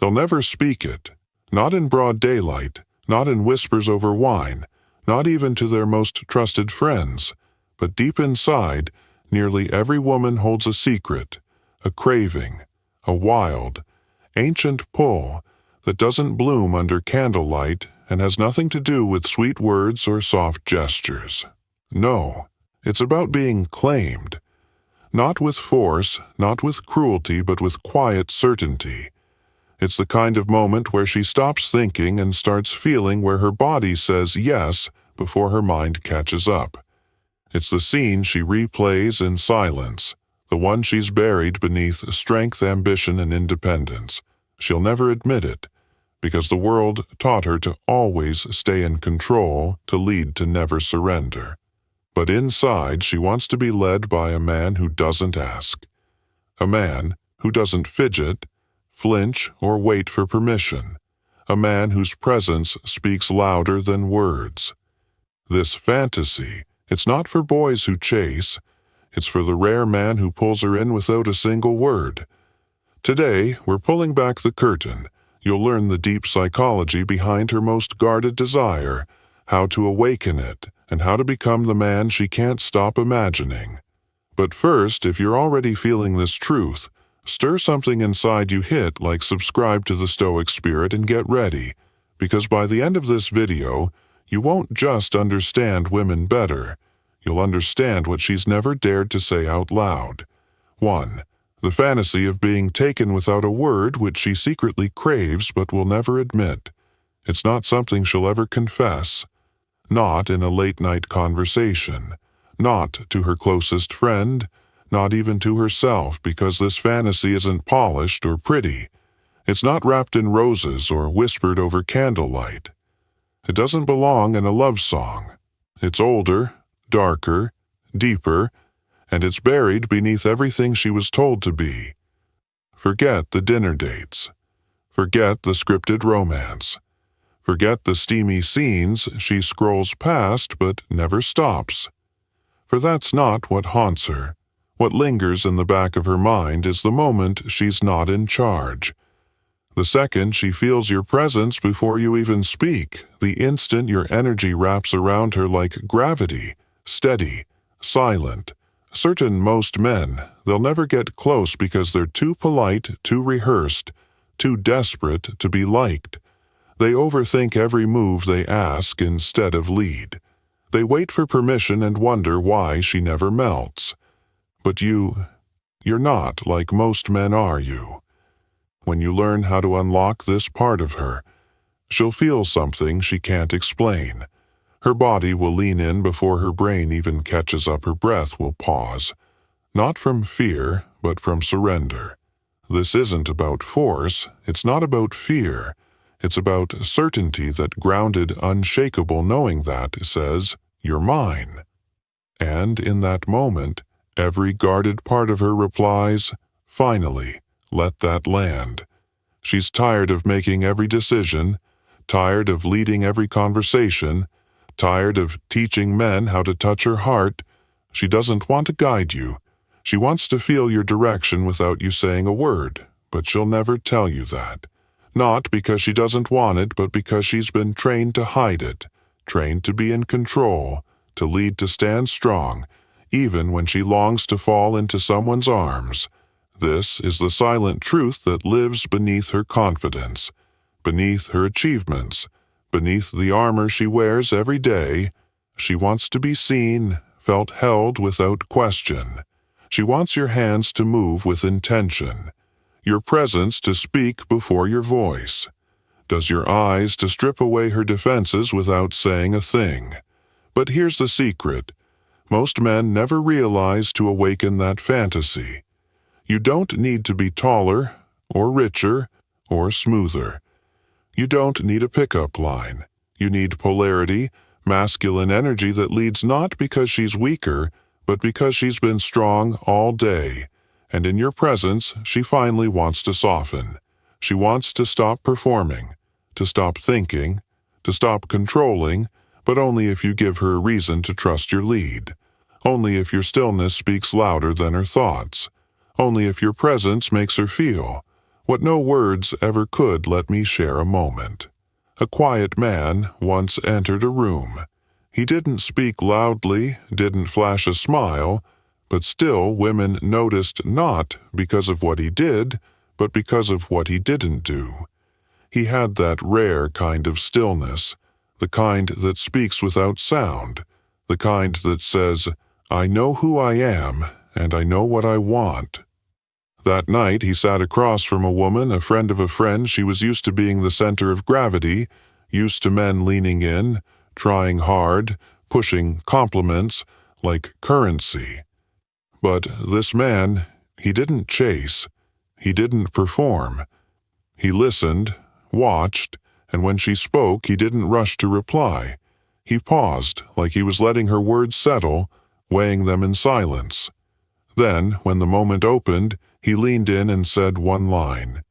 They'll never speak it, not in broad daylight, not in whispers over wine, not even to their most trusted friends, but deep inside, nearly every woman holds a secret, a craving, a wild, ancient pull that doesn't bloom under candlelight and has nothing to do with sweet words or soft gestures. No, it's about being claimed. Not with force, not with cruelty, but with quiet certainty. It's the kind of moment where she stops thinking and starts feeling, where her body says yes before her mind catches up. It's the scene she replays in silence, the one she's buried beneath strength, ambition, and independence. She'll never admit it, because the world taught her to always stay in control, to lead, to never surrender. But inside, she wants to be led by a man who doesn't ask. A man who doesn't fidget, flinch, or wait for permission. A man whose presence speaks louder than words. This fantasy, it's not for boys who chase. It's for the rare man who pulls her in without a single word. Today, we're pulling back the curtain. You'll learn the deep psychology behind her most guarded desire, how to awaken it, and how to become the man she can't stop imagining. But first, if you're already feeling this truth, stir something inside you, hit like, subscribe to the Stoic Spirit, and get ready, because by the end of this video, you won't just understand women better. You'll understand what she's never dared to say out loud. 1. The fantasy of being taken without a word, which she secretly craves but will never admit. It's not something she'll ever confess. Not in a late-night conversation. Not to her closest friend. Not even to herself, because this fantasy isn't polished or pretty. It's not wrapped in roses or whispered over candlelight. It doesn't belong in a love song. It's older, darker, deeper, and it's buried beneath everything she was told to be. Forget the dinner dates. Forget the scripted romance. Forget the steamy scenes she scrolls past but never stops. For that's not what haunts her. What lingers in the back of her mind is the moment she's not in charge. The second she feels your presence before you even speak, the instant your energy wraps around her like gravity, steady, silent. Certain most men, they'll never get close because they're too polite, too rehearsed, too desperate to be liked. They overthink every move they ask instead of lead. They wait for permission and wonder why she never melts. But you're not like most men, are you? When you learn how to unlock this part of her, she'll feel something she can't explain. Her body will lean in before her brain even catches up. Her breath will pause. Not from fear, but from surrender. This isn't about force. It's not about fear. It's about certainty, that grounded, unshakable knowing that says, "You're mine." And in that moment, every guarded part of her replies, "Finally, let that land." She's tired of making every decision, tired of leading every conversation, tired of teaching men how to touch her heart. She doesn't want to guide you. She wants to feel your direction without you saying a word, but she'll never tell you that. Not because she doesn't want it, but because she's been trained to hide it, trained to be in control, to lead, to stand strong, even when she longs to fall into someone's arms. This is the silent truth that lives beneath her confidence, beneath her achievements, beneath the armor she wears every day. She wants to be seen, felt, held without question. She wants your hands to move with intention, your presence to speak before your voice. Does your eyes to strip away her defenses without saying a thing. But here's the secret. Most men never realize to awaken that fantasy. You don't need to be taller, or richer, or smoother. You don't need a pickup line. You need polarity, masculine energy that leads not because she's weaker, but because she's been strong all day. And in your presence, she finally wants to soften. She wants to stop performing, to stop thinking, to stop controlling, but only if you give her a reason to trust your lead. Only if your stillness speaks louder than her thoughts. Only if your presence makes her feel. what no words ever could let me share a moment. A quiet man once entered a room. He didn't speak loudly, didn't flash a smile, but still women noticed not because of what he did, but because of what he didn't do. He had that rare kind of stillness, the kind that speaks without sound, the kind that says, "I know who I am, and I know what I want." That night he sat across from a woman, a friend of a friend. She was used to being the center of gravity, used to men leaning in, trying hard, pushing compliments like currency. But this man, he didn't chase, he didn't perform. He listened, watched, and when she spoke, he didn't rush to reply. He paused, like he was letting her words settle, weighing them in silence. Then, when the moment opened, he leaned in and said one line,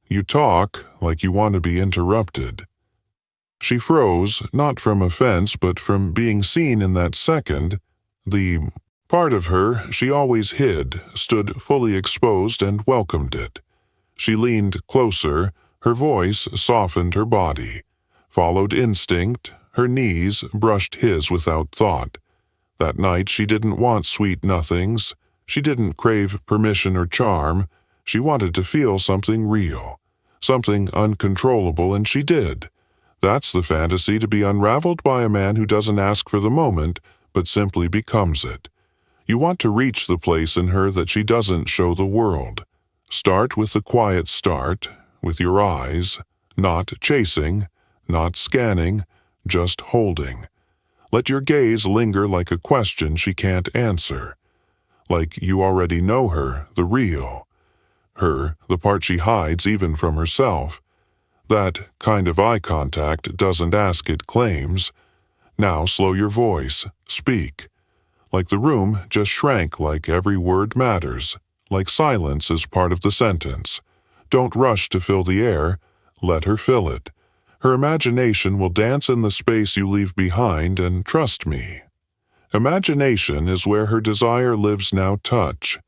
"You talk like you want to be interrupted." She froze, not from offense, but from being seen in that second. The part of her she always hid stood fully exposed and welcomed it. She leaned closer, her voice softened her body, followed instinct, her knees brushed his without thought. That night she didn't want sweet nothings. She didn't crave permission or charm. She wanted to feel something real, something uncontrollable, and she did. That's the fantasy, to be unraveled by a man who doesn't ask for the moment, but simply becomes it. You want to reach the place in her that she doesn't show the world. Start with the quiet start, with your eyes, not chasing, not scanning, just holding. Let your gaze linger like a question she can't answer. Like you already know her, the real. Her, the part she hides even from herself. That kind of eye contact doesn't ask, it claims. Now slow your voice, speak. Like the room just shrank, like every word matters, like silence is part of the sentence. Don't rush to fill the air, let her fill it. Her imagination will dance in the space you leave behind, and trust me. Imagination is where her desire lives now. Touch,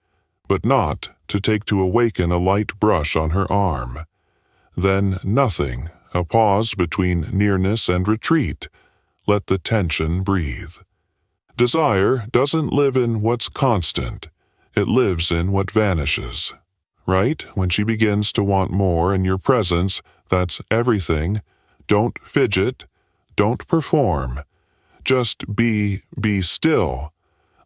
but not to take to awaken a light brush on her arm. Then nothing, a pause between nearness and retreat. Let the tension breathe. Desire doesn't live in what's constant. It lives in what vanishes. Right? When she begins to want more in your presence, that's everything. Don't fidget. Don't perform. Just be still.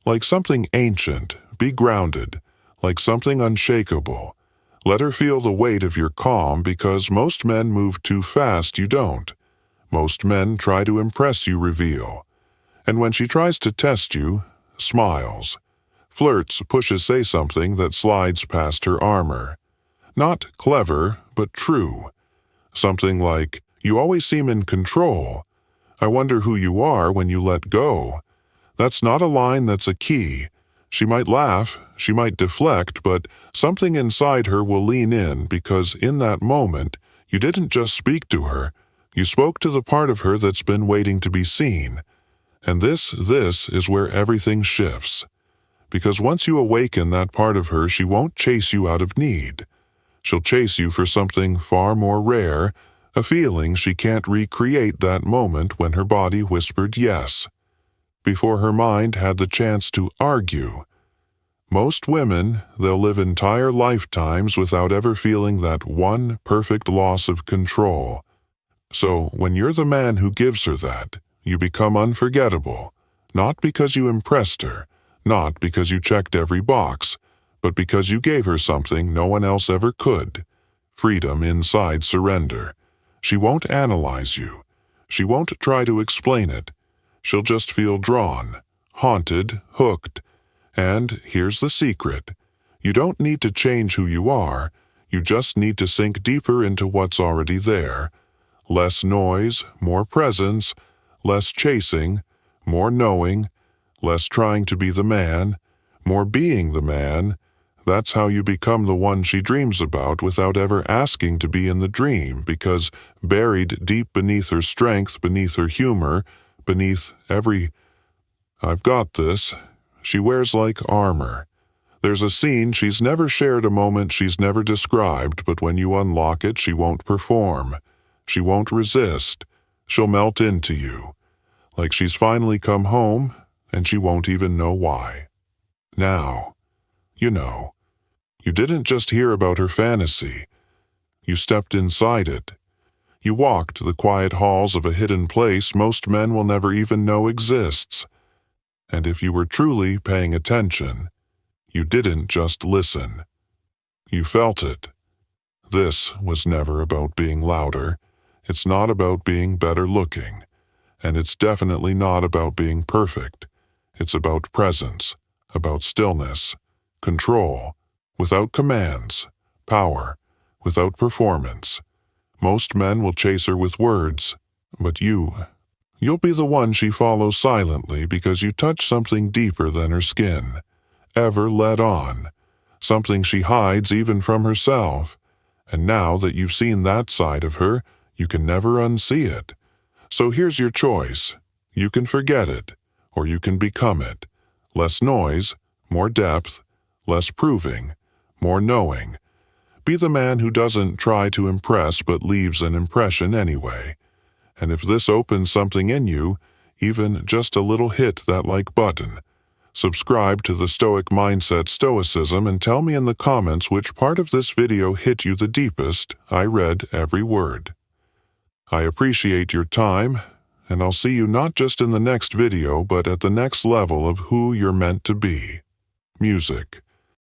Like something ancient, be grounded. Like something unshakable. Let her feel the weight of your calm, because most men move too fast, you don't. Most men try to impress you, reveal. And when she tries to test you, smiles. Flirts, pushes, say something that slides past her armor. Not clever, but true. Something like, "You always seem in control. I wonder who you are when you let go." That's not a line, that's a key. She might laugh, she might deflect, but something inside her will lean in, because in that moment, you didn't just speak to her, you spoke to the part of her that's been waiting to be seen. And this is where everything shifts. Because once you awaken that part of her, she won't chase you out of need. She'll chase you for something far more rare, a feeling she can't recreate, that moment when her body whispered yes, before her mind had the chance to argue. Most women, they'll live entire lifetimes without ever feeling that one perfect loss of control. So when you're the man who gives her that, you become unforgettable, not because you impressed her, not because you checked every box, but because you gave her something no one else ever could. Freedom inside surrender. She won't analyze you. She won't try to explain it. She'll just feel drawn, haunted, hooked. And here's the secret. You don't need to change who you are. You just need to sink deeper into what's already there. Less noise, more presence, less chasing, more knowing, less trying to be the man, more being the man. That's how you become the one she dreams about without ever asking to be in the dream, because buried deep beneath her strength, beneath her humor, beneath every "I've got this," she wears like armor. There's a scene she's never shared, a moment she's never described, but when you unlock it, she won't perform. She won't resist. She'll melt into you, like she's finally come home, and she won't even know why. Now, you know, you didn't just hear about her fantasy. You stepped inside it. You walked the quiet halls of a hidden place most men will never even know exists. And if you were truly paying attention, you didn't just listen. You felt it. This was never about being louder. It's not about being better looking. And it's definitely not about being perfect. It's about presence, about stillness, control, without commands, power, without performance. Most men will chase her with words, but you'll be the one she follows silently because you touch something deeper than her skin, ever let on, something she hides even from herself. And now that you've seen that side of her, you can never unsee it. So here's your choice. You can forget it, or you can become it. Less noise, more depth, less proving, more knowing. Be the man who doesn't try to impress but leaves an impression anyway. And if this opens something in you, even just a little, hit that like button. Subscribe to the Stoic Mindset Stoicism and tell me in the comments which part of this video hit you the deepest. I read every word. I appreciate your time, and I'll see you not just in the next video but at the next level of who you're meant to be. Music.